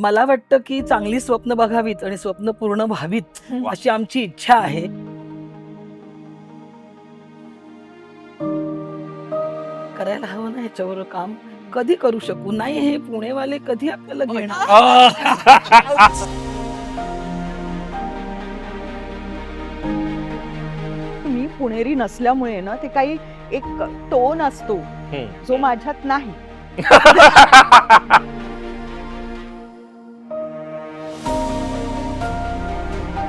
मला वाटतं की चांगली स्वप्न बघावीत आणि स्वप्न पूर्ण व्हावीत अशी आमची इच्छा आहे. करायला हवं ना ह्याच्यावर काम. कधी करू शकू? नाही हे पुणेवाले कधी आपल्याला घेणार? मी पुणेरी नसल्यामुळे ना ते काही एक टोन असतो जो माझ्यात नाही.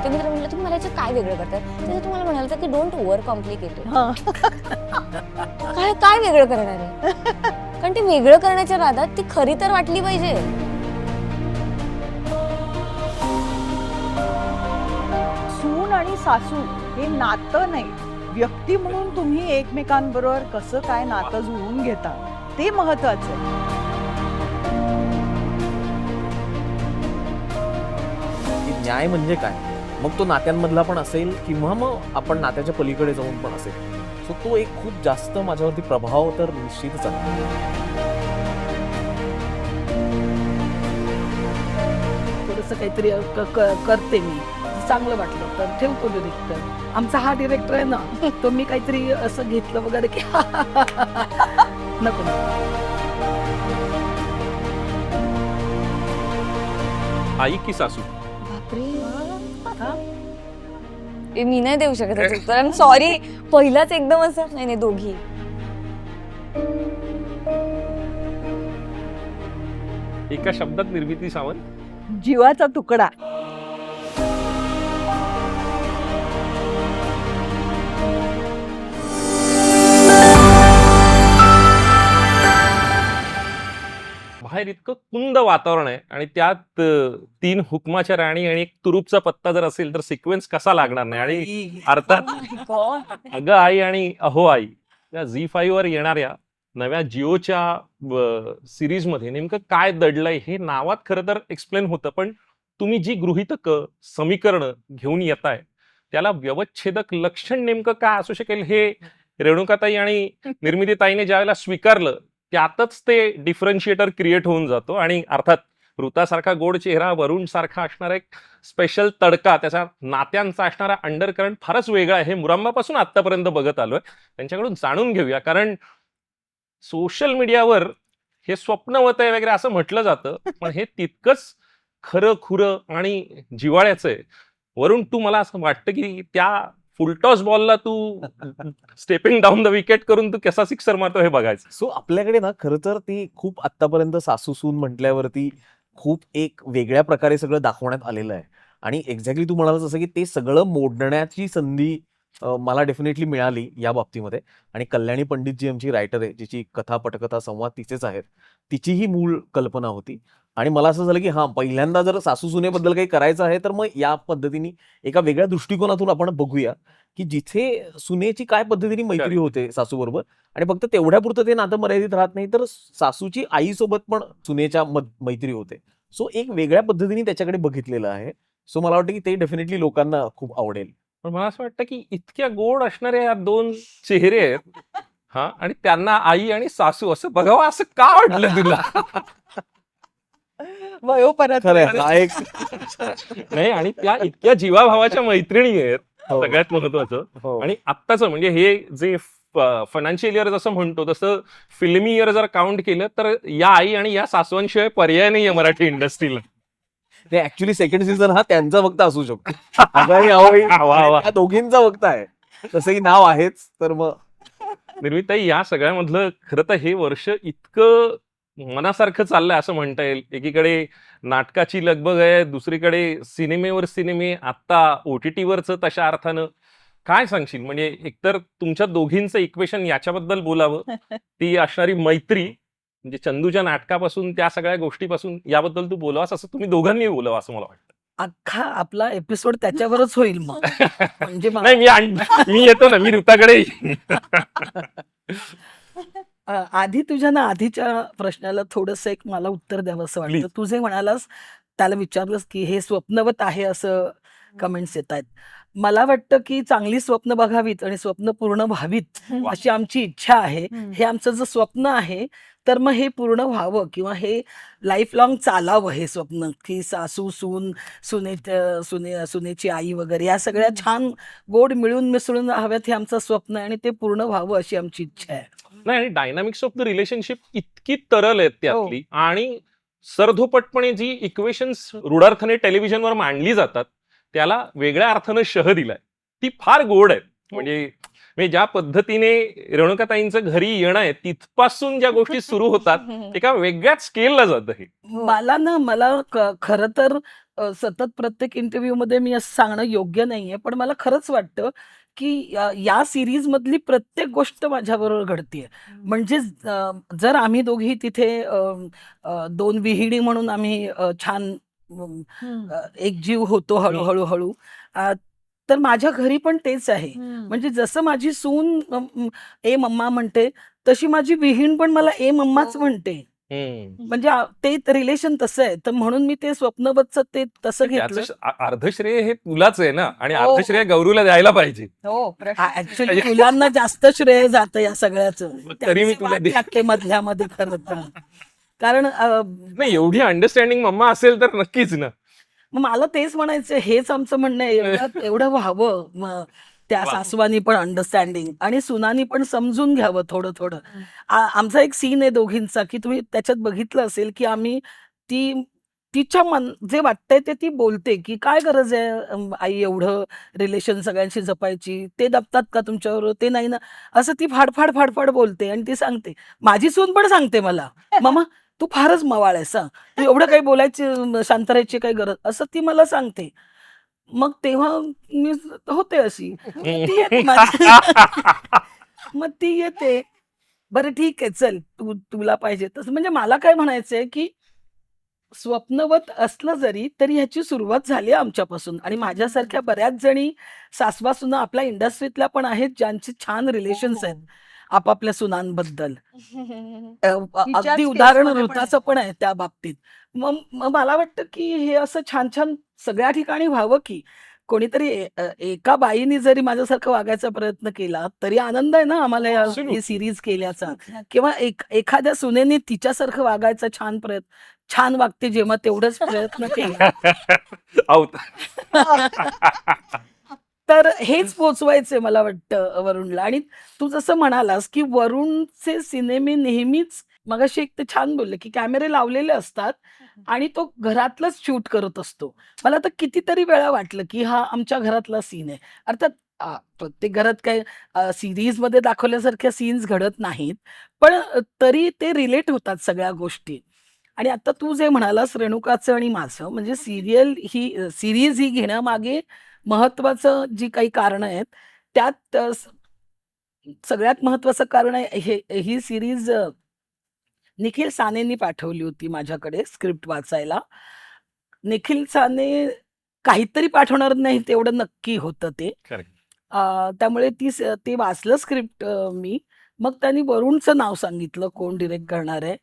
तुम्ही तर म्हटलं तुम्ही मला याच्यात काय वेगळं करताय, त्याचं तुम्हाला म्हणाल की डोंट ओव्हर कॉम्प्लिकेट इट. काय काय वेगळं करणार आहे? कारण ते वेगळं करण्याच्या नादात ती खरी तर वाटली पाहिजे. सून आणि सासू हे नातं नाही, व्यक्ती म्हणून तुम्ही एकमेकांबरोबर कसं काय नातं जुळवून घेता ते महत्वाचं आहे. न्याय म्हणजे काय, मग तो नात्यांमधला पण असेल किंवा मग आपण नात्याच्या पलीकडे जाऊन पण असेल. सो तो एक खूप जास्त माझ्यावरती प्रभाव तर निश्चितच आहे. थोडंसं काहीतरी करते मी, चांगलं वाटलं तर ठेवतो डिरेक्टर. आमचा हा डिरेक्टर आहे ना, तो मी काहीतरी असं घेतलं वगैरे की नको. आई की सासू? मी नाही देऊ शकत उत्तर. I am sorry. पहिलाच एकदम असं नाही दोघी. एका शब्दात निर्मिती सावंत. जीवाचा तुकडा. बाहेर इतकं कुंद वातावरण आहे आणि त्यात 3 हुकमाच्या राणी आणि एक तुरुपचा पत्ता जर असेल तर सिक्वेन्स कसा लागणार नाही. आणि अर्थात अगं आई आणि अहो आई या झी5 वर येणाऱ्या नव्या जिओच्या सिरीज मध्ये नेमकं काय दडलंय हे नावात खरं तर एक्सप्लेन होतं, पण तुम्ही जी गृहीतकं समीकरण घेऊन येताय त्याला व्यवच्छेदक लक्षण नेमकं काय असू शकेल हे रेणुकाताई आणि निर्मितीताईने ज्यावेळेला स्वीकारलं त्यातच ते डिफरन्शिएटर क्रिएट होऊन जातो. आणि अर्थात ऋतासारखा गोड चेहरा, वरुण सारखा असणारा एक स्पेशल तडका, त्याचा नात्यांचा असणारा अंडरकरंट फारच वेगळा आहे. हे मुरांबापासून आतापर्यंत बघत आलोय, त्यांच्याकडून जाणून घेऊया. कारण सोशल मीडियावर हे स्वप्नवत आहे वगैरे असं म्हटलं जातं, पण हे तितकंच खरं खुरं आणि जिव्हाळ्याचं आहे. वरुण, तू मला असं वाटतं की त्या फुलटॉस बॉलला तू स्टेपिंग डाऊन द विकेट करून तू कसा सिक्सर मारतो हे बघायचं. सो आपल्याकडे ना खरं तर ती खूप आतापर्यंत सासू सून म्हटल्यावरती खूप एक वेगळ्या प्रकारे सगळं दाखवण्यात आलेलं आहे. आणि एक्झॅक्टली तू म्हणाल जसं की ते सगळं मोडण्याची संधी मला डेफिनेटली मिळाली या बाबतीमध्ये. आणि कल्याणी पंडित जी आमची रायटर आहे, जिची कथा पटकथा संवाद तिचेच आहेत, तिची ही मूळ कल्पना होती. आणि मला असं झालं की पहिल्यांदा जर सासू सुनेबद्दल काही करायचं आहे तर मग या पद्धतीने एका वेगळ्या दृष्टिकोनातून आपण बघूया की जिथे सुनेची काय पद्धतीने मैत्री होते सासू बरोबर, आणि फक्त तेवढ्यापुरतं ते नातं मर्यादित राहत नाही तर सासूची आईसोबत पण सुनेच्या मैत्री होते. सो एक वेगळ्या पद्धतीने त्याच्याकडे बघितलेलं आहे. सो मला वाटतं की ते डेफिनेटली लोकांना खूप आवडेल. पण मला असं वाटतं की इतक्या गोड असणाऱ्या या 2 चेहरे आहेत आणि त्यांना आई आणि सासू असं बघावं असं का वाटलं तुला? वयोपरत नाही, आणि त्या इतक्या जीवाभावाच्या मैत्रिणी आहेत, सगळ्यात महत्वाचं. आणि आत्ताच म्हणजे हे जे फायनान्शियल इयर जसं म्हणतो तसं फिल्मी इयर जर काउंट केलं तर या आई आणि या सासवांशिवाय पर्याय नाहीये मराठी इंडस्ट्रीला. ते ऍक्च्युली सेकंड सीझन हा त्यांचा फक्त असू शकतो. त्या दोघींचा फक्त आहे, तसंही नाव आहेच. तर मग निर्मिताई, या सगळ्यामधलं खरं तर हे वर्ष इतकं मनासारखं चाललंय असं म्हणता येईल. एकीकडे नाटकाची लगबग आहे, दुसरीकडे सिनेमेवर सिनेमे, आता OTT वरचं. तशा अर्थानं काय सांगशील? म्हणजे एकतर तुमच्या दोघींचं इक्वेशन याच्याबद्दल बोलावं, ती असणारी मैत्री म्हणजे चंदूच्या नाटकापासून त्या सगळ्या गोष्टीपासून याबद्दल तू बोलावास, असं तुम्ही दोघांनी बोलावं असं मला वाटतं. अख्खा आपला एपिसोड त्याच्यावरच होईल मग. म्हणजे नाही, मी येतो ना, मी ऋताकडे येईन. आधी तुझ्या ना आधीच्या प्रश्नाला थोडंसं एक मला उत्तर द्यावं असं वाटतं. Please. तू जे म्हणालास त्याला विचारलंस की हे स्वप्नवत आहे असं कमेंट्स येत आहेत. मला वाटतं की चांगली स्वप्न बघावीत आणि स्वप्न पूर्ण व्हावीत अशी आमची इच्छा आहे. हे आमचं जर स्वप्न आहे तर मग हे पूर्ण व्हावं किंवा हे लाईफ लॉंग चालावं हे स्वप्न, की सासू सून सुनेची आई वगैरे या सगळ्या छान गोड मिळून मिसळून हव्यात हे आमचं स्वप्न आहे आणि ते पूर्ण व्हावं अशी आमची इच्छा आहे. नाही, आणि डायनामिक्स ऑफ द रिलेशनशिप इतकी तरल आहेत त्यातली, आणि सरधोपटपणे जी इक्वेशन्स रूढार्थाने टेलिव्हिजनवर मांडली जातात त्याला वेगळ्या अर्थानं शह दिलाय. ती फार गोड आहे. म्हणजे ज्या पद्धतीने रेणुकाताईंचं घरी येणं आहे तिथपासून ज्या गोष्टी सुरू होतात एका वेगळ्याच स्केलला जातं हे. मला खरं तर सतत प्रत्येक इंटरव्ह्यू मध्ये मी असं सांगणं योग्य नाहीये, पण मला खरंच वाटतं की या सिरीज मधली प्रत्येक गोष्ट माझ्याबरोबर घडतीये. म्हणजे जर आम्ही दोघी तिथे 2 विहिणी म्हणून आम्ही छान एकजीव होतो हळूहळू, तर माझ्या घरी पण तेच आहे. म्हणजे जसं माझी सून ए मम्मा म्हणते तशी माझी विहीण पण मला ए मम्माच म्हणते. म्हणजे ते रिलेशन तसं आहे. तर म्हणून मी ते स्वप्नवतचं ते तसं घेतलं. अर्धश्रेय हे तुलाच आहे ना, आणि हो. अर्धश्रेय गौरीला द्यायला पाहिजे. ऍक्च्युली मुलांना जास्त श्रेय जातं या सगळ्याचं. तरी मी तुला ते मधल्यामध्ये खरं तर. कारण नाही, एवढी अंडरस्टँडिंग मम्मा असेल तर नक्कीच ना. मग मला तेच म्हणायचं, हेच आमचं म्हणणं आहे, एवढं व्हावं. मग त्या सासूबानी पण अंडरस्टँडिंग आणि सुनानी पण समजून घ्यावं थोडं थोडं. आमचा एक सीन आहे दोघींचा, की तुम्ही त्याच्यात बघितलं असेल, की आम्ही तिच्या जे वाटतंय ते ती बोलते, की काय गरज आहे आई एवढं रिलेशन सगळ्यांशी जपायची, ते दबतात का तुमच्यावर, ते नाही ना, असं ती फाडफाड बोलते आणि ती सांगते. माझी सून पण सांगते मला, मामा तू फारच मवाळ आहेस, तू एवढं काही बोलायची शांत राहायची काही गरज, असं ती मला सांगते. मग तेव्हा मी होते अशी, ती येते मग ती येते, बरं ठीक आहे चल, तुला पाहिजे तसं. म्हणजे मला काय म्हणायचंय, की स्वप्नवत असलं जरी तरी ह्याची सुरुवात झाली आमच्यापासून. आणि माझ्यासारख्या बऱ्याच जणी सासवा-सुना आपल्या इंडस्ट्रीतल्या पण आहेत, ज्यांची छान रिलेशन्स आहेत आपापल्या सुनांबद्दल. अगदी उदाहरण केसमध्ये पण ऋताचं पण आहे त्या बाबतीत. मग मला वाटतं की हे असं छान छान सगळ्या ठिकाणी व्हावं, की कोणीतरी एका बाईने जरी माझ्यासारखं वागायचा प्रयत्न केला तरी आनंद आहे ना आम्हाला Absolutely. ही सिरीज केल्याचा. किंवा एखाद्या सुनेने तिच्यासारखं वागायचा छान वागते जेव्हा तेवढंच प्रयत्न केला. आऊत. तर हेच पोचवायचंय मला वाटतं वरुणला. आणि तू जसं म्हणालास की वरुणचे सिनेमे नेहमीच, मगाशी एक ते छान बोलले की कॅमेरे लावलेले असतात आणि तो घरातलंच शूट करत असतो. मला तर कितीतरी वेळा वाटलं की हा आमच्या घरातला सीन आहे. अर्थात प्रत्येक घरात काही सिरीजमध्ये दाखवल्यासारख्या सीन्स घडत नाहीत, पण तरी ते रिलेट होतात सगळ्या गोष्टी. आणि आता तू जे म्हणालास रेणुकाचं आणि माझं, म्हणजे सिरीज ही घेण्यामागे महत्वाचं जी काही कारणं आहेत, त्यात सगळ्यात महत्वाचं कारण आहे, ही सिरीज निखिल सानेंनी पाठवली होती माझ्याकडे स्क्रिप्ट वाचायला. निखिल साने काहीतरी पाठवणार नाही तेवढं नक्की होतं ते. Correct. त्यामुळे ते वाचलं स्क्रिप्ट मी. मग त्यांनी वरुणचं नाव सांगितलं कोण डिरेक्ट करणार आहे.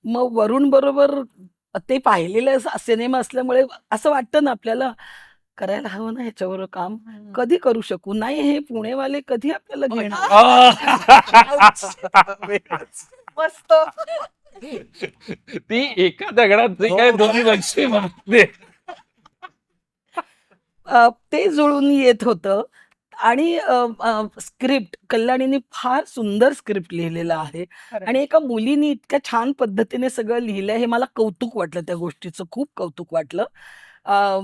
मग वरुण बरोबर ते पाहिलेलं सिनेमा असल्यामुळे असं वाटतं ना आपल्याला, करायला हवं ना ह्याच्याबरोबर काम, कधी करू शकू, नाही हे पुणेवाले कधी आपल्याला घेणार. मस्त. ती एका दगडात जे काय दोन्ही पक्षी मारते. ते जुळून येत होतं. आणि स्क्रिप्ट कल्याणीने फार सुंदर स्क्रिप्ट लिहिलेलं आहे खरंय. आणि एका मुलीने इतक्या छान पद्धतीने सगळं लिहिलंय, हे मला कौतुक वाटलं, त्या गोष्टीचं खूप कौतुक वाटलं. अ,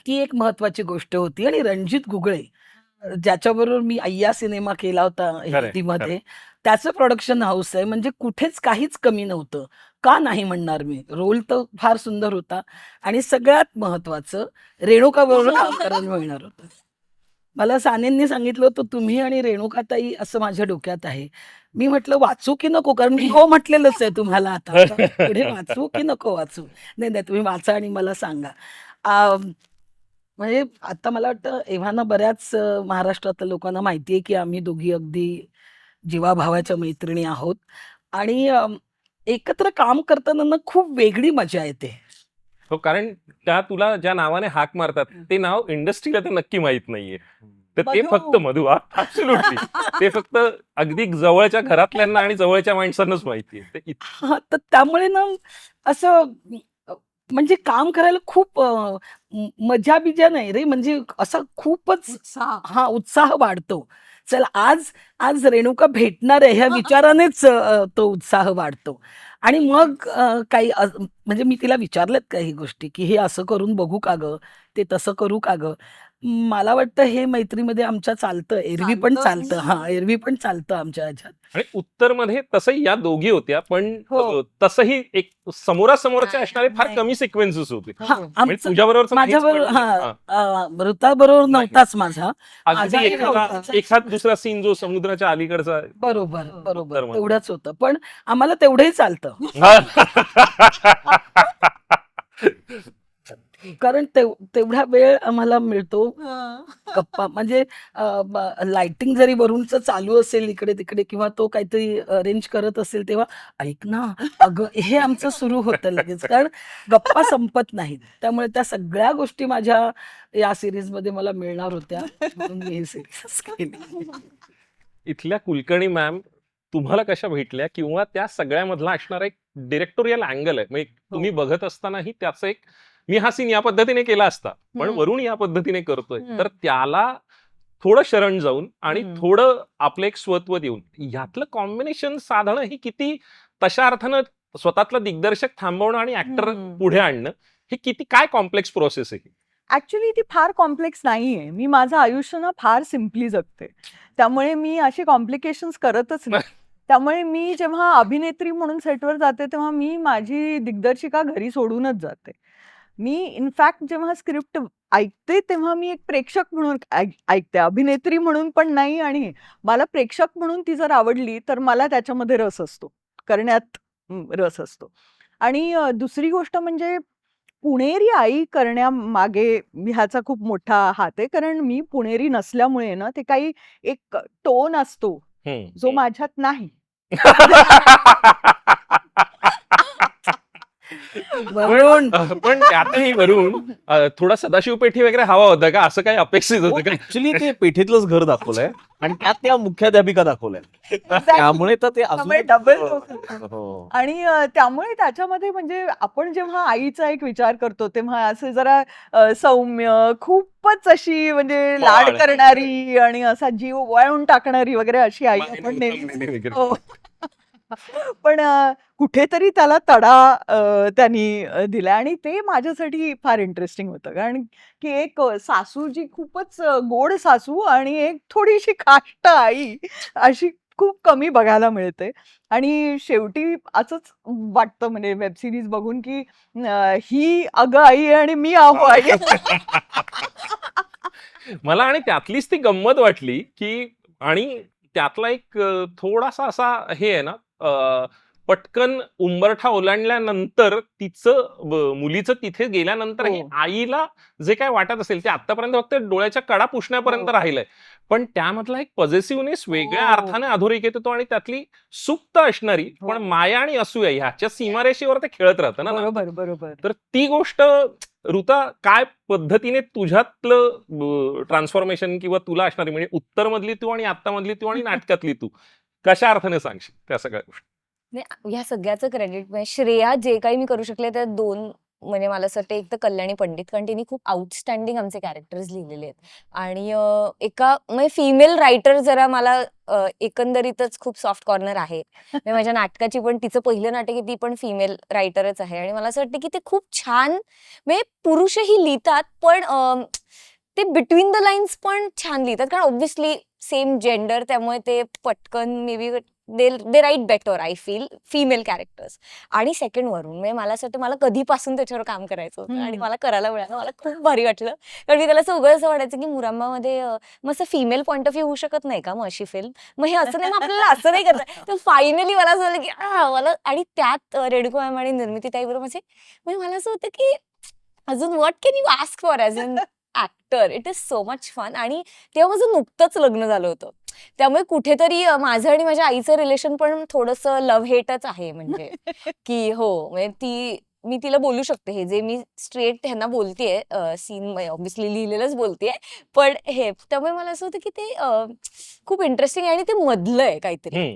ती एक महत्वाची गोष्ट होती. आणि रणजित गुगळे ज्याच्याबरोबर मी अय्या सिनेमा केला होता खरंय, हिंदीमध्ये, त्याचं प्रोडक्शन हाऊस आहे. म्हणजे कुठेच काहीच कमी नव्हतं. का नाही म्हणणार मी, रोल तर फार सुंदर होता. आणि सगळ्यात महत्वाचं रेणुका बरोबर काम करायला मिळणार होतं. मला सानेंनी सांगितलं होतं तुम्ही आणि रेणुकाताई असं माझ्या डोक्यात आहे. मी म्हटलं वाचू की नको, कारण मी हो म्हटलेलंच आहे तुम्हाला, आता पुढे वाचू की नको वाचू. नाही तुम्ही वाचा आणि मला सांगा. म्हणजे आता मला वाटतं एव्हाना बऱ्याच महाराष्ट्रातल्या लोकांना माहिती आहे की आम्ही दोघी अगदी जीवाभावाच्या मैत्रिणी आहोत. आणि एकत्र काम करताना ना खूप वेगळी मजा येते. हो, कारण त्या तुला ज्या नावाने हाक मारतात ते नाव इंडस्ट्रीला तर नक्की माहित नाहीये. तर ते मधू. फक्त मधू, ऍब्सोल्युटली ते फक्त अगदी जवळच्या घरातल्यांना आणि जवळच्या माणसांनाच माहितीये. ते हा, तर त्यामुळे ना असं म्हणजे काम करायला खूप मजा बिजा नाही रे, म्हणजे असं खूपच उत्साह वाढतो. चला आज आज रेणुका भेटणार आहे ह्या विचारानेच तो उत्साह वाढतो. आणि मग काही म्हणजे मी तिला विचारल्यात काही गोष्टी, की हे असं करून बघू का ग, ते तसं करू का ग. मला वाटतं हे मैत्रीमध्ये आमच्या चालतं, एरवी पण चालतं. हा, एरवी पण चालतं आमच्या ह्याच्यात. आणि उत्तरमध्ये तसंही या दोघी होत्या, पण हो. तसंही एक समोरासमोरचे असणारे फार नाही. कमी सिक्वेन्सेस होते. हा, म्हणजे आमचं तुझ्याबरोबरच नाहीच माझ्याबरोबर पण, हा ऋताबरोबर नाही. नव्हताच माझा. अगदी माझाही नव्हता. एखाद दुसरा सीन जो समुद्राच्या अलीकडचा. बरोबर बरोबर उत्तरमध्ये. तेवढंच होतं, पण आम्हाला तेवढंही चालतं. कारण तेवढा वेळ आम्हाला मिळतो गप्पा, म्हणजे लाइटिंग जरी वरूनच चालू असेल इकडे तिकडे, किंवा तो काहीतरी अरेंज करत असेल, तेव्हा ऐक ना अगं, हे आमचं सुरू होतं लगेच, कारण गप्पा संपत नाहीत. त्यामुळे त्या सगळ्या गोष्टी माझ्या या सिरीज मध्ये मला मिळणार होत्या, म्हणून मी ही सिरीज केली. इथल्या कुलकर्णी मॅम तुम्हाला कशा भेटल्या, किंवा त्या सगळ्यामधला असणारा एक डिरेक्टोरियल अँगल आहे, म्हणजे तुम्ही बघत असतानाही त्याचं एक, मी हा सीन या पद्धतीने केला असता पण वरून या पद्धतीने करतोय, तर त्याला थोडं शरण जाऊन आणि थोडं आपलं एक स्वत्व देऊन यातलं कॉम्बिनेशन साधणं ही किती, तशा अर्थानं स्वतःतलं दिग्दर्शक थांबवणं आणि ऍक्टर पुढे आणणं, हे किती काय कॉम्प्लेक्स प्रोसेस आहे. ऍक्च्युली ती फार कॉम्प्लेक्स नाहीये. मी माझं आयुष्य ना फार सिम्पली जगते, त्यामुळे मी असे कॉम्प्लिकेशन्स करतच नाही. त्यामुळे मी जेव्हा अभिनेत्री म्हणून सेटवर जाते तेव्हा मी माझी दिग्दर्शिका घरी सोडूनच जाते. मी इनफॅक्ट जेव्हा स्क्रिप्ट ऐकते तेव्हा मी एक प्रेक्षक म्हणून ऐकते, अभिनेत्री म्हणून पण नाही. आणि मला प्रेक्षक म्हणून ती जर आवडली तर मला त्याच्यामध्ये रस असतो, करण्यात रस असतो. आणि दुसरी गोष्ट म्हणजे पुणेरी आई करण्यामागे ह्याचा खूप मोठा हात आहे, कारण मी पुणेरी नसल्यामुळे ना ते काही एक टोन असतो जो माझ्यात नाही. वरून पण त्यातही वरून थोडा सदाशिव पेठी वगैरे हवा होता का, असं काही अपेक्षित होतं का? ऍक्च्युली ते पेठेतलंच घर दाखवलंय आणि त्यात त्या मुख्याध्यापिका दाखवलंय, त्यामुळे तर ते त्यामुळे अजून डबल. हो. आणि त्यामुळे त्याच्यामध्ये म्हणजे आपण जेव्हा आईचा एक विचार करतो तेव्हा असं जरा सौम्य, खूपच अशी म्हणजे लाड बाळ. करणारी आणि असा जीव वळून टाकणारी वगैरे अशी आई आपण नेहमी. हो. पण कुठेतरी त्याला तडा त्यांनी दिला आणि ते माझ्यासाठी फार इंटरेस्टिंग होतं, कारण की एक सासू जी खूपच गोड सासू आणि एक थोडीशी काष्ट आई अशी खूप कमी बघायला मिळते. आणि शेवटी असंच वाटतं म्हणजे वेब सिरीज बघून की ही अगं आई आहे आणि मी आहो आई. मला आणि त्यातलीच ती गंमत वाटली की, आणि त्यातला एक थोडासा असा हे आहे ना, पटकन उंबरठा ओलांडल्यानंतर तिचं मुलीचं तिथे गेल्यानंतर हो. आईला जे काय वाटत असेल ते आतापर्यंत फक्त डोळ्याच्या कडा पुसण्यापर्यंत हो. राहिलंय, पण त्यामधला एक पॉझिटिव्हनेस वेगळ्या हो. अर्थाने अधोरेखित येतो, आणि त्यातली सुप्त असणारी हो. पण माया आणि असूया ह्याच्या सीमारेषेवर ते खेळत राहतं ना. बरोबर बरोबर. तर ती गोष्ट ऋता काय पद्धतीने तुझ्यातलं ट्रान्सफॉर्मेशन किंवा तुला असणारी, म्हणजे उत्तर मधली तू आणि आता मधली तू आणि नाटकातली तू, कशा अर्थाने सांगशील त्या सगळ्या गोष्टी? नाही, ह्या सगळ्याचं क्रेडिट म्हणजे श्रेया जे काही मी करू शकले त्या दोन, म्हणजे मला असं वाटतं एक तर कल्याणी पंडित, कारण तिने खूप आउटस्टँडिंग आमचे कॅरेक्टर्स लिहिलेले आहेत. आणि एका म्हणजे फिमेल रायटर जरा मला एकंदरीतच खूप सॉफ्ट कॉर्नर आहे. म्हणजे माझ्या नाटकाची पण, तिचं पहिलं नाटक आहे, ती पण फिमेल रायटरच आहे. आणि मला असं वाटतं की ते खूप छान, म्हणजे पुरुषही लिहितात पण ते बिटवीन द लाईन्स पण छान लिहितात, कारण ऑब्व्हियसली सेम जेंडर, त्यामुळे ते पटकन maybe they write better, I feel, female characters. आणि सेकंड वरून म्हणजे मला असं वाटतं मला कधीपासून त्याच्यावर काम करायचं होतं आणि मला करायला मिळालं, मला खूप भारी वाटलं. कारण मी त्याला असं उगाच असं वाटायचं की मुरांबामध्ये मग फिमेल पॉईंट ऑफ व्ह्यू होऊ शकत नाही का मग अशी फिल्म, मग हे असं नाही, मग आपल्याला असं नाही करता. तर फायनली मला असं झालं की मला, आणि त्यात रेणुका मॅम आणि निर्मिती ताईबरोबर म्हणजे मला असं होतं की अजून what can you ask for as an actor, it is so much fun. आणि तेव्हा माझं नुकतंच लग्न झालं होतं, त्यामुळे कुठेतरी माझं आणि माझ्या आईचं रिलेशन पण थोडंसं लव्ह हेटच आहे, म्हणजे की हो, म्हणजे ती मी तिला बोलू शकते हे जे मी स्ट्रेट ह्यांना बोलतेय सीन ऑब्व्हियसली लिहिलेलंच बोलतेय पण हे त्यामुळे मला असं होतं की ते खूप इंटरेस्टिंग आहे आणि ते मधलं आहे काहीतरी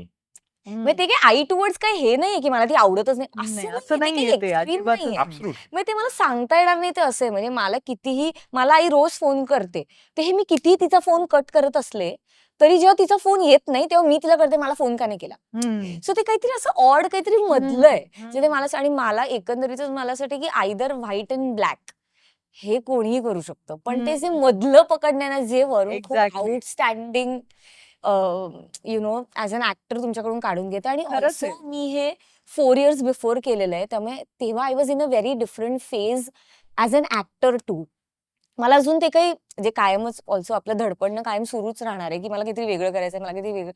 म्हणजे ते काही आई टुवर्ड्स काही हे नाहीये की मला ती आवडतच नाही नाही, असं असं नाहीये, नाहीये ते ते, काही extreme अजिबातच नाहीये. नाही. Absolute. मग ते मला सांगता येणार नाही ते असं आहे म्हणजे मला कितीही मला आई रोज फोन करते ते हे मी कितीही तिचा फोन कट करत असले तरी जेव्हा तिचा फोन येत नाही तेव्हा मी तिला करते मला फोन का नाही केला हम्म. सो ते काहीतरी असं ऑड काहीतरी मधलं आहे हम्म. जे ते मला आणि मला एकंदरीतच मला असं वाटतं की आयदर व्हाईट अँड ब्लॅक हे कोणीही करू शकतं पण ते जे मधलं पकडण्यानं जे वरून खूप Exactly. Outstanding you know as an actor तुमच्याकडून काढून घेते आणि खरंच also मी हे 4 years बिफोर केलेलं आहे त्यामुळे तेव्हा I was in a very different phase as an actor too मला अजून ते काही म्हणजे कायमच ऑल्सो आपलं धडपडणं कायम सुरूच राहणार आहे की मला किती वेगळं करायचंय मला किती वेगळं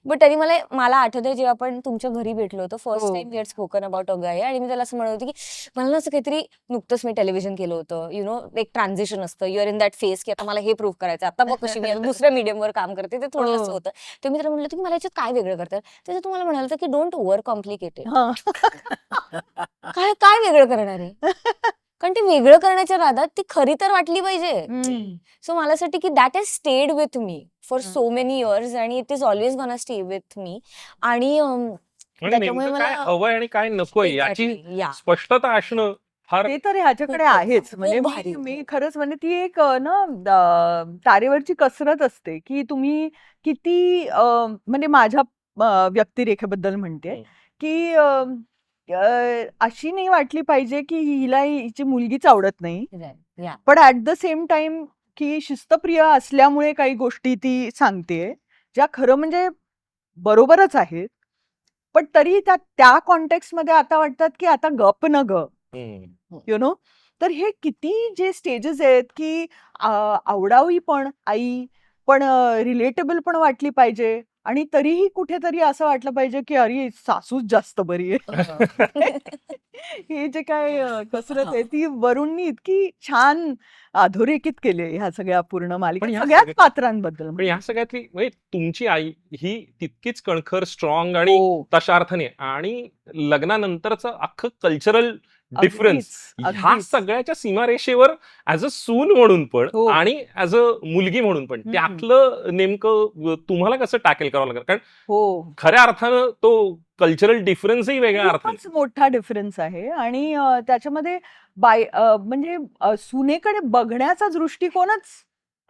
बट तरी मला आठवतंय जेव्हा आपण तुमच्या घरी भेटलो होतो फर्स्ट हो. Time we had spoken about again आणि मी त्याला असं म्हणत होती की मला ना असं काहीतरी नुकतंच मी टेलिव्हिजन केलं होतं यु नो एक ट्रान्झिशन असतं युअर इन दॅट फेस की आता मला हे प्रूव्ह करायचं आता बघ कशी मी आता दुसऱ्या मीडियमवर काम करते ते थोडं असं हो. होतं ते मी त्याला म्हटलं होतं की मला याच्यात काय वेगळं करतात त्याचं तुम्हाला म्हणाल तर की डोंट ओव्हर कॉम्प्लिकेट हा. काय काय वेगळं करणार आहे कारण ते वेगळं करण्याच्या नादात ती खरी तर वाटली पाहिजे हम्म. सो मला असं वाटतं की that has stayed with me for hmm. So many years आणि it is always gonna stay with me आणि आणि त्याच्यामुळे नेमकं काय मला हवंय आणि काय नकोय याची Exactly, yeah. स्पष्टता असणं फार ते तर ह्याच्याकडे खूपच, आहेच खूप म्हणजे भारी. मी खरंच म्हणजे ती एक तारेवरची कसरत असते की तुम्ही किती म्हणजे माझ्या व्यक्तिरेखेबद्दल म्हणते हम्म. की अशी नाही वाटली पाहिजे की हिला हिची मुलगीच आवडत नाही Yeah. पण ऍट द सेम टाइम की शिस्तप्रिय असल्यामुळे काही गोष्टी ती सांगते ज्या खरं म्हणजे बरोबरच आहेत पण तरी त्या कॉन्टेक्स्ट मध्ये आता वाटतात की आता गप न ग हम्म. यु नो तर हे किती जे स्टेजेस आहेत की आवडावी पण आई पण रिलेटेबल पण वाटली पाहिजे आणि तरीही कुठेतरी असं वाटलं पाहिजे की अरे सासूच जास्त बरी आहे हे जे काय कसरत आहे ती वरूणनी इतकी छान अधोरेखित केली आहे ह्या सगळ्या पूर्ण पण मालिका ह्या सगळ्याच सगळ्या- पात्रांबद्दल पण या सगळ्यातली म्हणजे तुमची आई ही तितकीच कणखर स्ट्रॉंग आणि हो. तशा अर्थाने आणि लग्नानंतरचं अख्खं कल्चरल डिफरन्स अगदीच, ह्या अगदीच. सगळ्याच्या सीमारेषेवर ऍज अ सून म्हणून पण हो. आणि ऍज अ मुलगी म्हणून पण हम्म. त्यातलं नेमकं तुम्हाला कसं टॅकल करावं लागेल कारण हो खऱ्या अर्थानं तो कल्चरल डिफरन्सही वेगळ्या अर्थाने खूपच मोठा डिफरन्स आहे आणि त्याच्यामध्ये म्हणजे सुनेकडे बघण्याचा दृष्टिकोनच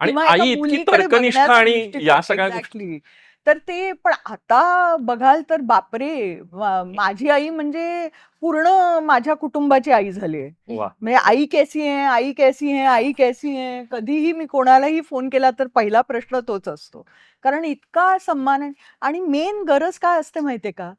आणि किंवा एका आई इतकी मुलीकडे तर्कनिष्ठ बघण्याचा आणि दृष्टिकोन, या सगळ्या गोष्टी exactly. तर ते पण आता बघाल तर बापरे माझी आई म्हणजे पूर्ण माझ्या कुटुंबाची आई झाली आहे वा म्हणजे आई कैसी आहे आई कैसी आहे आई कैसी आहे कधीही मी कोणालाही फोन केला तर पहिला प्रश्न तोच असतो कारण इतका सन्मान आहे आणि मेन गरज काय असते माहितीये का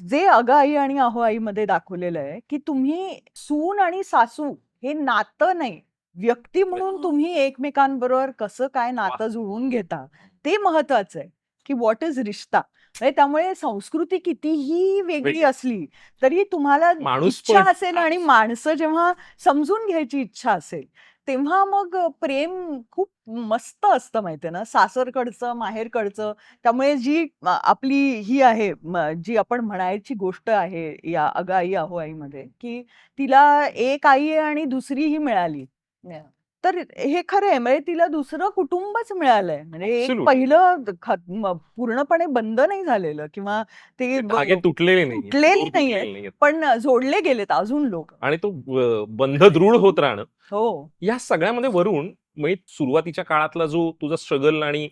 जे अगं आई आणि अहो आई मध्ये दाखवलेलं आहे की तुम्ही सून आणि सासू हे नातं नाही व्यक्ती म्हणून तुम्ही एकमेकांबरोबर कसं काय नातं जुळवून घेता ते महत्वाचं आहे की व्हॉट इज रिश्ता म्हणजे त्यामुळे संस्कृती कितीही वेगळी वेगळी. असली तरी तुम्हाला माणूस इच्छा पण- असेल आणि माणसं जेव्हा समजून घ्यायची इच्छा असेल तेव्हा मग प्रेम खूप मस्त असतं माहितीये ना सासरकडचं माहेरकडचं त्यामुळे जी आपली ही आहे जी आपण म्हणायची गोष्ट आहे या अगं आई अहो आईमध्ये की तिला एक आई आहे आणि दुसरीही मिळाली तर हे खरं आहे म्हणजे तिला दुसरं कुटुंबच मिळालंय म्हणजे एक Absolute. पहिलं पूर्णपणे बंद नाही झालेलं किंवा ते धागे तुटलेले नाही तुटलेले नाहीये पण जोडले गेलेत अजून लोक आणि तो बंध दृढ होत राहणं हो या सगळ्यामध्ये वरून म्हणजे सुरुवातीच्या काळातला जो तुझा स्ट्रगल आणि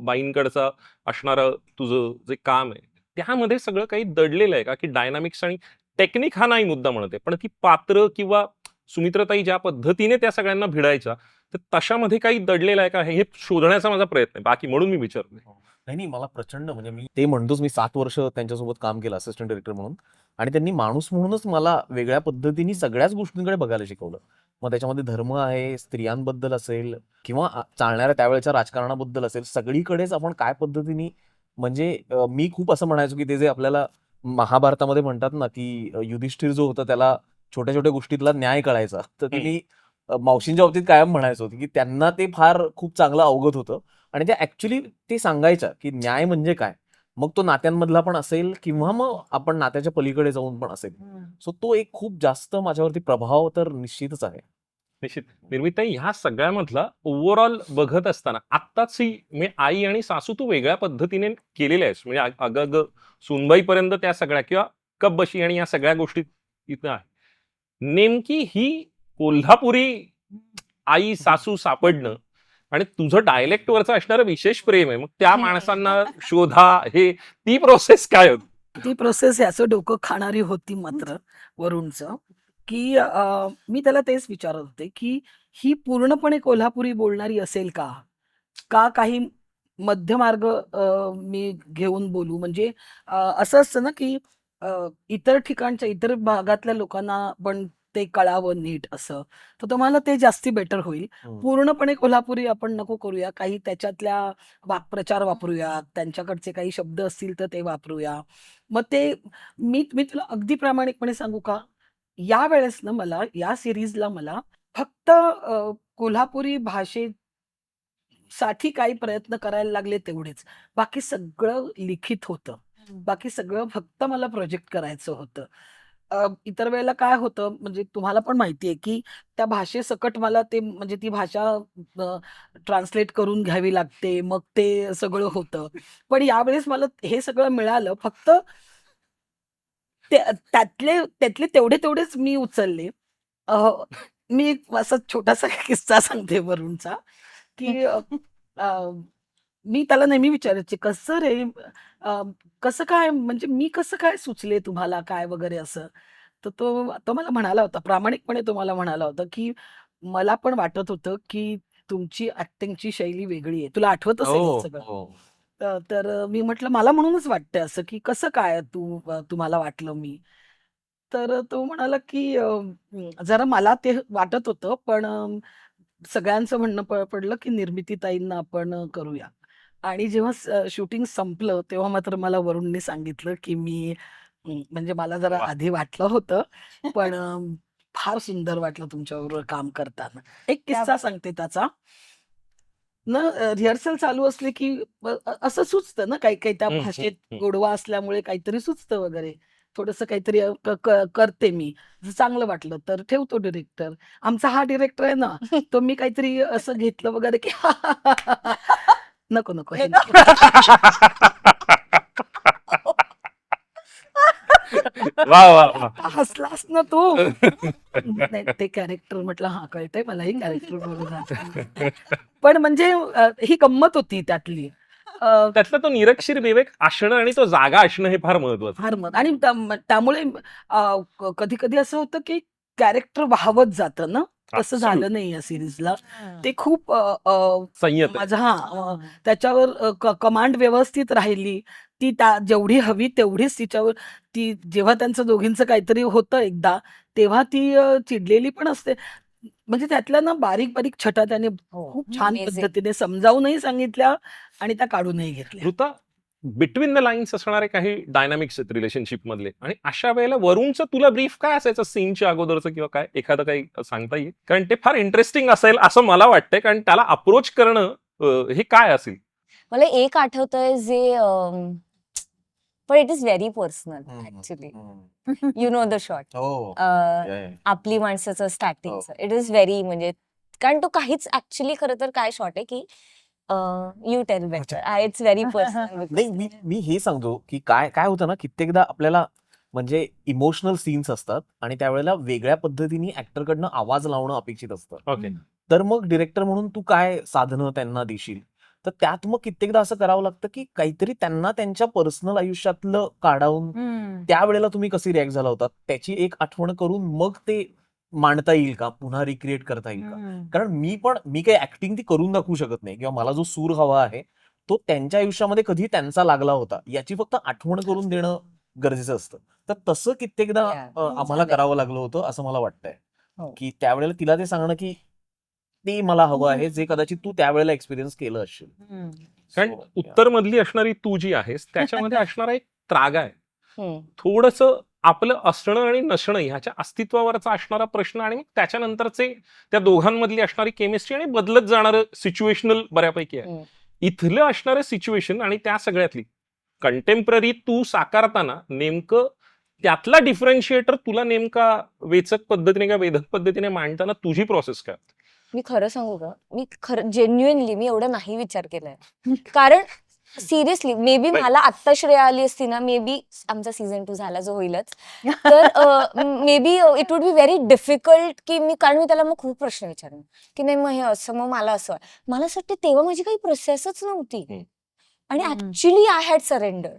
बाईंकडचा असणारं तुझं जे काम आहे त्यामध्ये सगळं काही दडलेलं आहे का की डायनामिक्स आणि टेक्निक हा नाही मुद्दा म्हणते पण ती पात्र किंवा सुमित्रताई ज्या पद्धतीने त्या सगळ्यांना भिडायच्या तर तशामध्ये काही दडलेलं आहे का हे शोधण्याचा माझा प्रयत्न आहे बाकी म्हणून मी विचारतोय नाही मला प्रचंड म्हणजे मी ते म्हणतोच मी 7 वर्ष त्यांच्यासोबत काम केलं असिस्टंट डायरेक्टर म्हणून आणि त्यांनी माणूस म्हणूनच मला वेगळ्या पद्धतीने सगळ्याच गोष्टींकडे बघायला शिकवलं मग त्याच्यामध्ये धर्म आहे स्त्रियांबद्दल असेल किंवा चालणाऱ्या त्यावेळेच्या राजकारणाबद्दल असेल सगळीकडेच आपण काय पद्धतीने म्हणजे मी खूप असं म्हणायचो की ते जे आपल्याला महाभारतामध्ये म्हणतात ना की युधिष्ठिर जो होता त्याला छोट्या छोट्या गोष्टीतला न्याय कळायचा तर ते मी मावशींच्या बाबतीत कायम म्हणायचो की त्यांना ते फार खूप चांगलं अवगत होतं आणि त्या ऍक्च्युली ते सांगायच्या की न्याय म्हणजे काय मग तो नात्यांमधला पण असेल किंवा मग आपण नात्याच्या पलीकडे जाऊन पण असेल. सो तो एक खूप जास्त माझ्यावरती प्रभाव तर निश्चितच आहे. निश्चित. निर्मिताई, ह्या सगळ्यामधला ओव्हरऑल बघत असताना आत्ताच ही म्हणजे आई आणि सासू तू वेगळ्या पद्धतीने केलेल्या आहेस. म्हणजे अगं सुनबाईपर्यंत त्या सगळ्या किंवा कपबशी आणि या सगळ्या गोष्टी इथं आहे. नेमकी ही कोल्हापुरी आई सासू सापडणं आणि तुझं डायलेक्ट वरचं असणारं विशेष प्रेम आहे. मग त्या माणसांना शोधा, हे ती प्रोसेस काय होती? ती प्रोसेस याचं डोकं खाणारी होती मात्र वरुणचं, की मी त्याला तेच विचारत होते, की ही पूर्णपणे कोल्हापुरी बोलणारी असेल का? का काही मध्यमार्ग मी घेऊन बोलू? म्हणजे असं असतं ना, की इतर ठिकाणच्या इतर भागातल्या लोकांना पण ते कळावं नीट असं. तर तुम्हाला ते जास्ती बेटर होईल. पूर्णपणे कोल्हापुरी आपण नको करूया. काही त्याच्यातल्या वाक्प्रचार वापरूया. त्यांच्याकडचे काही शब्द असतील तर ते वापरूया. मग ते मी मी तुला अगदी प्रामाणिकपणे सांगू का? यावेळेस ना मला या सीरीजला मला फक्त कोल्हापुरी भाषेसाठी काही प्रयत्न करायला लागले तेवढेच. बाकी सगळं लिखित होतं. बाकी सगळं फक्त मला प्रोजेक्ट करायचं होतं. इतर वेळेला काय होतं म्हणजे तुम्हाला पण माहिती आहे, की त्या भाषेसकट मला ते म्हणजे ती भाषा ट्रान्सलेट करून घ्यावी लागते. मग ते सगळं होतं. पण यावेळेस मला हे सगळं मिळालं. फक्त ते त्यातले तेवढेच मी उचलले. अ, मी एक असा छोटासा किस्सा सांगते वरुणचा, की अ, मी त्याला नेहमी विचारायचे, "कसं रे? अ, कसं काय म्हणजे मी कसं काय सुचले तुम्हाला काय वगैरे असं?" तर तो तो मला म्हणाला होता, प्रामाणिकपणे तो मला म्हणाला होता, की "मला पण वाटत होतं, की तुमची ॲक्टिंगची शैली वेगळी आहे." तुला आठवत असेल हे हो, सगळं. हो. तर मी म्हटलं, "मला म्हणूनच वाटतंय असं, की कसं काय तुम्हाला वाटलं मी?" तर तो म्हणाला, की जरा मला ते वाटत होतं, पण सगळ्यांचं म्हणणं पडलं, की निर्मितीताईंना आपण करूया. आणि जेव्हा शूटिंग संपलं, तेव्हा मात्र मला वरुणने सांगितलं, की म्हणजे मला जरा वाह! आधी वाटलं होतं, पण फार सुंदर वाटलं तुमच्याबरोबर काम करताना. एक किस्सा सांगते त्याचा. ना रिहर्सल चालू असली, की असं सुचतं ना काही-काही त्या हं, हं, भाषेत हं. गोडवा असल्यामुळे काहीतरी सुचतं वगैरे. थोडंसं काहीतरी अ, क क करते मी. जर चांगलं वाटलं तर ठेवतो डिरेक्टर. आमचा हा डिरेक्टर आहे ना, तो मी काहीतरी असं घेतलं वगैरे, की नको, नको हे नको. वा वा वा. आता हसलास ना तू. नाही ते कॅरेक्टर म्हटलं हां, कळतंय मला हे कॅरेक्टर बरोबर. पण म्हणजे ही गंमत होती त्यातली. अ, त्यातला तो निरक्षर विवेक असणं आणि तो जागा असणं हे फार महत्वाचं. फार मत आणि त्यामुळे कधी-कधी असं होतं, की कॅरेक्टर वाहवत जातं ना, तसं Absolute. झालं नाही या सीरीजला. ते खूप अ, अ, संयत आहे. माझं हां, त्याच्यावर कमांड व्यवस्थित राहिली. ती जेवढी हवी तेवढीच तिच्यावर ती जेव्हा त्यांचं दोघींचं काहीतरी होतं एकदा, तेव्हा ती चिडलेली पण असते. म्हणजे त्यातल्या ना बारीक-बारीक छटा त्याने हो, खूप छान amazing. पद्धतीने समजावूनही सांगितल्या आणि त्या काढूनही घेतल्या. ऋता, बिटवीन द लाईन्स असणारे काही डायनामिक्स आहेत रिलेशनशिप मधले आणि अशा वेळेला वरुणचं तुला ब्रीफ काय असायचं सीनच्या अगोदरचं किंवा काय एखादं काही सांगता येईल? कारण ते फार इंटरेस्टिंग असेल असं मला वाटतंय, कारण त्याला अप्रोच करणं हे काय असेल? मला एक आठवतंय जे पण it is very personal actually. You know the shot. हो. आपली माणसाचं स्टार्टिंगचं इट इज व्हेरी म्हणजे कारण तो काहीच ऍक्च्युली खरं तर काय शॉट आहे की you tell better. It's very personal. नाही, मी हे सांगतो की काय काय होतं ना, कित्येकदा आपल्याला म्हणजे इमोशनल सीन्स असतात आणि त्यावेळेला वेगळ्या पद्धतीने ऍक्टरकडनं आवाज लावणं अपेक्षित असतं. ओके. तर मग डिरेक्टर म्हणून तू काय साधनं त्यांना देशील? तर त्यात मग कित्येकदा असं करावं लागतं, की काहीतरी त्यांना त्यांच्या पर्सनल आयुष्यातलं काढावून त्यावेळेला तुम्ही कसे रिॲक्ट झाला होता, त्याची एक आठवण करून मग ते मांडता येईल का? पुन्हा रिक्रिएट करता येईल का? कारण मी काही ऍक्टिंग ती करून दाखवू शकत नाही किंवा मला जो सूर हवा आहे, तो त्यांच्या आयुष्यामध्ये कधी त्यांचा लागला होता, याची फक्त आठवण करून देणं गरजेचं असतं. तर तसं कित्येकदा आम्हाला झालंय. करावं लागलं होतं असं मला वाटतंय. हो. की त्यावेळेला तिला ते सांगणं, की ते मला हवं आहे, जे कदाचित तू त्यावेळेला एक्सपिरियन्स केलं असशील. कारण So, yeah. उत्तर मधली असणारी तू जी आहेस त्याच्यामध्ये असणारा एक त्रागा आहे. हम्म. थोडस आपलं असणं आणि नसणं ह्याच्या अस्तित्वावरचा असणारा प्रश्न आणि मग त्याच्यानंतरचे त्या दोघांमधली असणारी केमिस्ट्री आणि बदलत जाणारं सिच्युएशनल बऱ्यापैकी आहे. हम्म. इथलं असणारं सिच्युएशन आणि त्या सगळ्यातली कंटेम्पररी तू साकारताना नेमकं त्यातला डिफरन्शिएटर तुला नेमका वेचक पद्धतीने किंवा वेधक पद्धतीने मांडताना तुझी प्रोसेस काय? मी खरं सांगू का, मी खरं जेन्युइनली मी एवढा नाही विचार केलाय. कारण सिरियसली मे बी मला आत्ता श्रेया आली असती ना, मे बी आमचा सीझन 2 झाला जो होईलच, तर may be it would be very difficult की कारण मी त्याला मग खूप प्रश्न विचारले की नाही मग हे असं, मग मला असं मला असं वाटतं तेव्हा माझी काही प्रोसेसच नव्हती आणि actually I had surrender.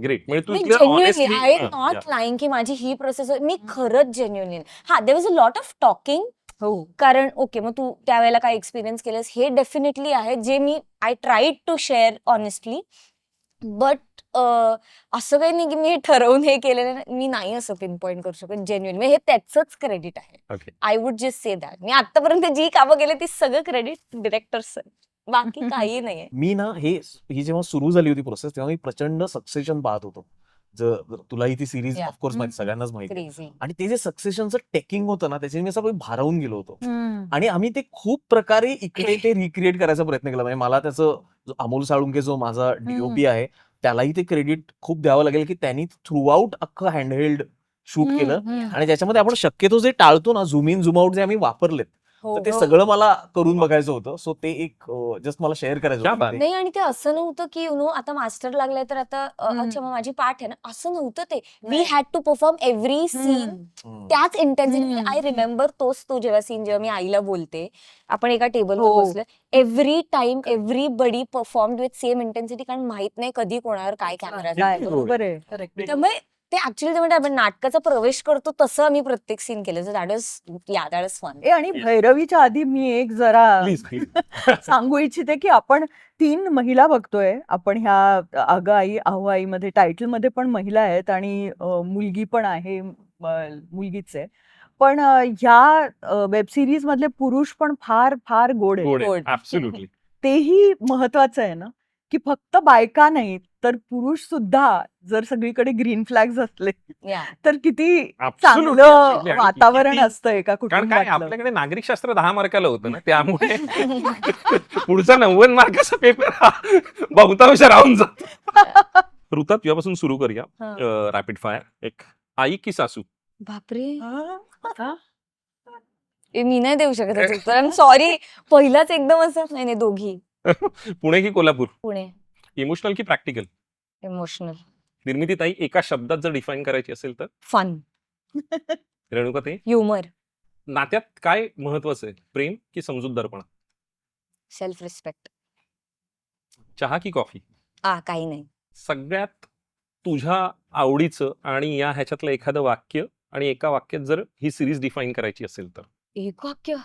Great. म्हणजे तू genuinely I am not lying की माझी ही प्रोसेस, मी खरंच जेन्युइनली हा there was a lot of talking. हो. कारण ओके मग तू त्यावेळेला काय एक्सपिरियन्स केलंस हे डेफिनेटली आहे जे मी I tried to share honestly, but असं काही नाही की मी हे ठरवून हे केलेलं नाही. मी नाही असं पिन पॉइंट करू शकत जेन्युइन, हे त्याचंच क्रेडिट आहे. Okay. I would just say that मी आतापर्यंत जी कामं केली ती सगळं क्रेडिट डिरेक्टर्स, बाकी काही नाहीये. मी ना ही जेव्हा सुरू झाली होती प्रोसेस तेव्हा मी प्रचंड सक्सेशन पाहत होतो. जर तुलाही ती सिरीज Yeah. ऑफकोर्स माहिती, सगळ्यांनाच माहिती. क्रेझी. आणि ते जे सक्सेशनचं टेकिंग होतं ना त्याच्याने मी असं भारावून गेलो होतो. हम्म. आणि आम्ही ते खूप प्रकारे इकडे ते रिक्रिएट करायचा प्रयत्न केला. म्हणजे मला त्याचं अमोल साळुंके जो माझा डीओपी आहे त्यालाही ते क्रेडिट खूप द्यावं लागेल की त्यांनी थ्रूआउट अख्खं हँडहेल्ड शूट केलं आणि त्याच्यामध्ये आपण शक्यतो जे टाळतो ना, झूम इन झूम आउट जे आम्ही वापरलेत हो, तर ते हो. सगळं मला करून बघायचं होतं. सो ते एक जस्ट मला शेअर करायचं क्या होतं बात. ते. नाही आणि ते असं नव्हतं की यु नो आता मास्टर लागलाय तर आता हम्म. अच्छा मग माझी पाठ आहे ना, असं नव्हतं ते. We had to perform every scene hmm. त्याच इंटेन्सिटी. हम्म. आय रिमेंबर तो जेव्हा सीन जेव्हा मी आईला बोलते, आपण एका टेबलवर हो. बसलोय, every time everybody perform with same intensity, कारण माहित नाही कधी कोणावर काय कॅमेरा काय, बरोबर आहे. करेक्ट. त्यामुळे ते ऍक्च्युली म्हणजे आपण नाटकाचा प्रवेश करतो तसं आम्ही प्रत्येक सीन केलं. So that is fun. आणि भैरवीच्या आधी मी एक जरा प्लीज प्लीज. सांगू इच्छिते की आपण 3 महिला बघतोय. आपण ह्या अगं आई अहो आई मध्ये टायटल मध्ये पण महिला आहेत आणि मुलगी पण आहे, मुलगीच आहे. पण ह्या वेब सिरीज मधले पुरुष पण फार फार गोड आहेत. गोड ऍब्सोल्युटली. तेही महत्वाचं आहे ना, की फक्त बायका नाही तर पुरुष सुद्धा जर सगळीकडे ग्रीन फ्लॅग्स असले या तर किती Absolutely, चांगलं absolutely. आणि वातावरण किती- असतं एका कारण काय कुटुंबातलं. आपल्याकडे नागरिक शास्त्र 10 मार्काला होतं ना, त्यामुळे पुढचा 90 मार्काचा पेपर हा बहुतांश राहून जातो. ऋता तुझ्यापासून सुरू करूया. Rapid fire. एक आई की सासू? बापरे, आता मी नाही देऊ शकत याचं उत्तर. I sorry. पहिलाच एकदम असं नाही दोघी. पुणे की कोल्हापूर? पुणे. इमोशनल की प्रॅक्टिकल? इमोशनल. निर्मिती ताई, एका शब्दात जर डिफाईन करायची असेल तर? फन. रेणुका ताई, ह्युमर. नात्यात काय महत्वाचं आहे, प्रेम की समजूतदारपणा? Self respect. चहा की कॉफी? काही नाही. सगळ्यात तुझ्या आवडीचं आणि या ह्याच्यातलं एखादं वाक्य आणि एका वाक्यात जर ही सिरीज डिफाईन करायची असेल तर? एक वाक्य.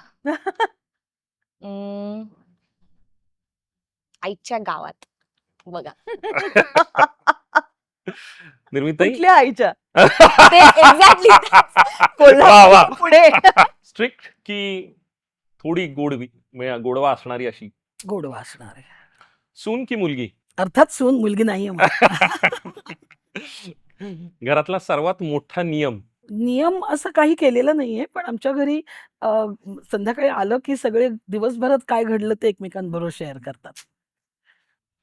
आईच्या गावात बघा. निर्मिती ताई? कुठल्या आईच्या? ते एक्झॅक्टली. वा, वा. कोल्हापूर पुढे. स्ट्रिक्ट की थोडी गोडवी म्हणजे गोडवा असणारी अशी? गोडवा असणार आहे. सून की मुलगी? अर्थात सून, मुलगी नाहीये मला. घरातला सर्वात मोठा नियम? नियम असं काही केलेलं नाहीये, पण आमच्या घरी संध्याकाळी आलं की सगळे दिवसभरात काय घडलं ते एकमेकांबरोबर शेअर करतात.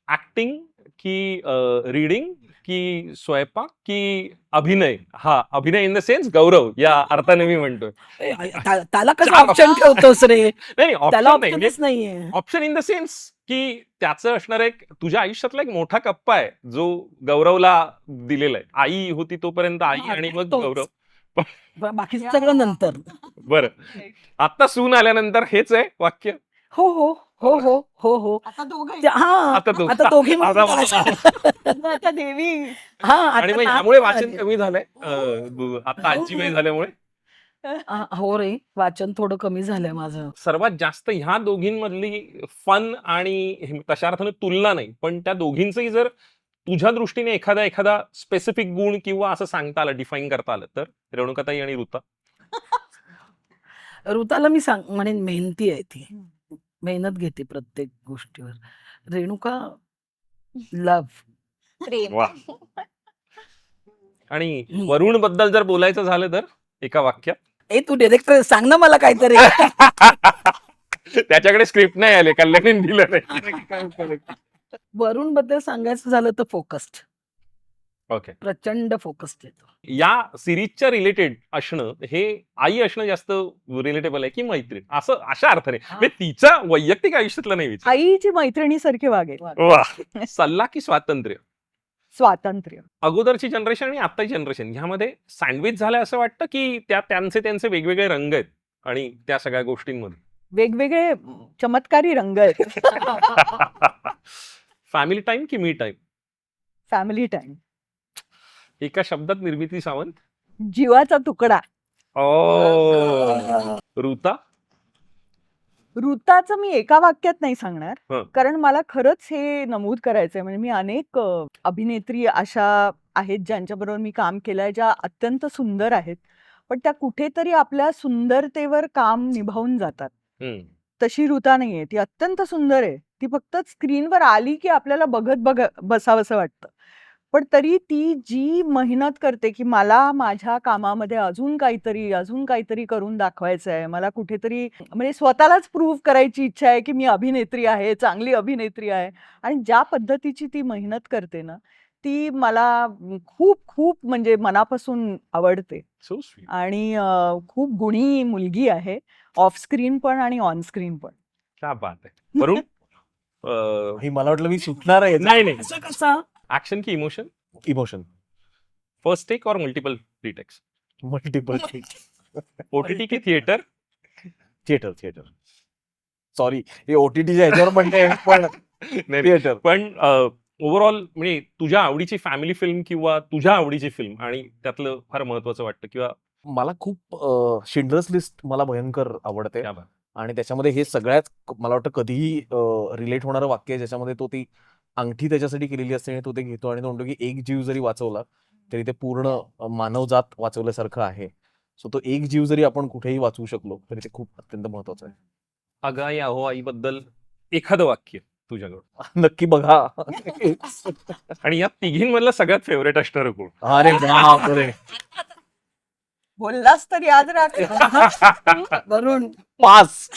ऍक्टिंग की रीडिंग की स्वयंपाक की अभिनय? हा, अभिनय इन द सेन्स गौरव या अर्थाने मी म्हणतोय. त्याला कसं चार ऑप्शन ठेवतोस रे? नाही त्याला ऑप्शन नाही, ऑप्शनच नाहीये. ऑप्शन इन द सेन्स की त्याचं असणार एक तुझ्या आयुष्यातला एक मोठा कप्पा आहे जो गौरवला दिलेला आहे. आई होती तोपर्यंत आई हा, आणि मग तोच. गौरव. बाकीचं सगळं नंतर. बरं, आता सून आल्यानंतर हेच आहे वाक्य? हो हो हो हो हो हो. हा, आता तो आता दोघी आता मिळून आता देवी. हा, आणि आता मग नात यामुळे वाचन झाली. कमी झालंय आता आजी वय झाल्यामुळे? हो रे, वाचन थोडं कमी झालंय माझं. सर्वात जास्त ह्या दोघींमधली फन आणि तशा अर्थाने तुलना नाही, पण त्या दोघींचंही जर तुझ्या दृष्टीने एखादा स्पेसिफिक गुण किंवा असं सांगता आलं, डिफाईन करता आलं तर? रेणुकाताई आणि ऋता? ऋताला मी म्हणेन मेहनती आहे ती, मेहनत घेते प्रत्येक गोष्टीवर. रेणुका लव्ह. प्रेम. वा. आणि वरुण बद्दल जर बोलायचं झालं तर एका वाक्यात? तू डिरेक्टर सांग ना मला काहीतरी. त्याच्याकडे स्क्रिप्ट नाही आले, कल्याणीने दिलं नाही. वरुण बद्दल सांगायचं झालं तर फोकस्ड. ओके. प्रचंड फोकस्ड येतो. या सिरीजच्या रिलेटेड असणं हे आई असणं जास्त रिलेटेबल आहे की मैत्रीण, असं अशा अर्थाने म्हणजे तिच्या वैयक्तिक आयुष्यातलं नाही विचार. आईची मैत्रिणीसारखी वागेल. वा. सल्ला की स्वातंत्र्य? स्वातंत्र्य. अगोदरची जनरेशन आणि आत्ताची जनरेशन ह्यामध्ये सँडविच झालंय असं वाटतं की त्यांचे वेगवेगळे रंग आहेत आणि त्या सगळ्या गोष्टींमध्ये? वेगवेगळे चमत्कारी रंग आहेत. फॅमिली टाइम की मी टाइम? Family time. एका शब्दात निर्मिती सावंत? जीवाचा तुकडा. ऋता? ऋताचं मी एका वाक्यात नाही सांगणार, हं. कारण मला खरंच हे नमूद करायचंय. म्हणजे मी अनेक अभिनेत्री अशा आहेत ज्यांच्याबरोबर मी काम केलंय, ज्या अत्यंत सुंदर आहेत. पण त्या कुठेतरी आपल्या सुंदरतेवर काम निभावून जातात. हम्म. तशी ऋता नाहीये. ती अत्यंत सुंदर आहे. ती फक्त स्क्रीनवर आली की आपल्याला बघत बसावंसं वाटतं. पण तरी ती जी मेहनत करते की मला माझ्या कामामध्ये अजून काहीतरी करून दाखवायचं आहे. मला कुठेतरी म्हणजे स्वतःलाच प्रूव्ह करायची इच्छा आहे की मी अभिनेत्री आहे, चांगली अभिनेत्री आहे. आणि ज्या पद्धतीची ती मेहनत करते ना, ती मला खूप म्हणजे मनापासून आवडते. So sweet. आणि खूप गुणी मुलगी आहे. ऑफ स्क्रीन पण आणि ऑन स्क्रीन पण. क्या बात आहे. वरुण? हे मला वाटलं मी सुटणार आहे. नाही. असं कसं? ऍक्शन की इमोशन? इमोशन. फर्स्ट टेक और मल्टिपल रिटेक्स? मल्टिपल ओटीटी की थिएटर? थिएटर. सॉरी, हे ओटीटीच्या ह्याच्यावर म्हणते पण नाही, थिएटर. पण ओव्हरऑल म्हणजे तुझ्या आवडीची फॅमिली फिल्म किंवा तुझ्या आवडीची फिल्म आणि त्यातलं फार महत्वाचं वाटतं किंवा मला खूप शिंडरस लिस्ट मला भयंकर आवडते. क्या बात. आणि त्याच्यामध्ये हे सगळ्यात मला वाटतं कधीही रिलेट होणारं वाक्य आहे, ज्याच्यामध्ये तो ती अंगठी त्याच्यासाठी केलेली असते आणि तो ते घेतो आणि तो म्हणतो की एक जीव जरी वाचवला तरी ते पूर्ण मानवजात वाचवल्यासारखं आहे. सो तो एक जीव जरी आपण कुठेही वाचवू शकलो तरी ते खूप अत्यंत महत्वाचं आहे. अगं आई अहो आई बद्दल एखादं वाक्य तुझ्याकडं? नक्की बघा. आणि या तिघींमधलं सगळ्यात फेवरेट असणार कोण? अरे बापरे. बोललास तर याद राख. वरुण पास.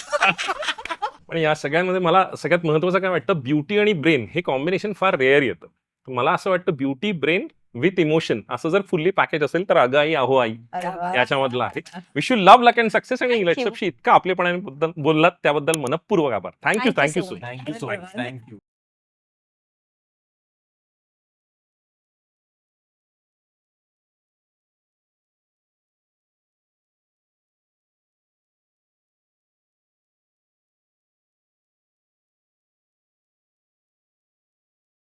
पण या सगळ्यांमध्ये मला सगळ्यात महत्वाचं काय वाटतं, ब्युटी आणि ब्रेन हे कॉम्बिनेशन फार रेअर येतं. मला असं वाटतं ब्युटी ब्रेन विथ इमोशन असं जर फुल्ली पॅकेज असेल तर अगं आई अहो आई अरे वा. याच्यामधलं आहे. Wish you love luck and success. आणि Thank you. लक्षपशी इतका आपलेपणाने बोललात त्याबद्दल मनपूर्वक आभार. Thank you Thank you thank you so so much. Much. Thank you so much. Thank you.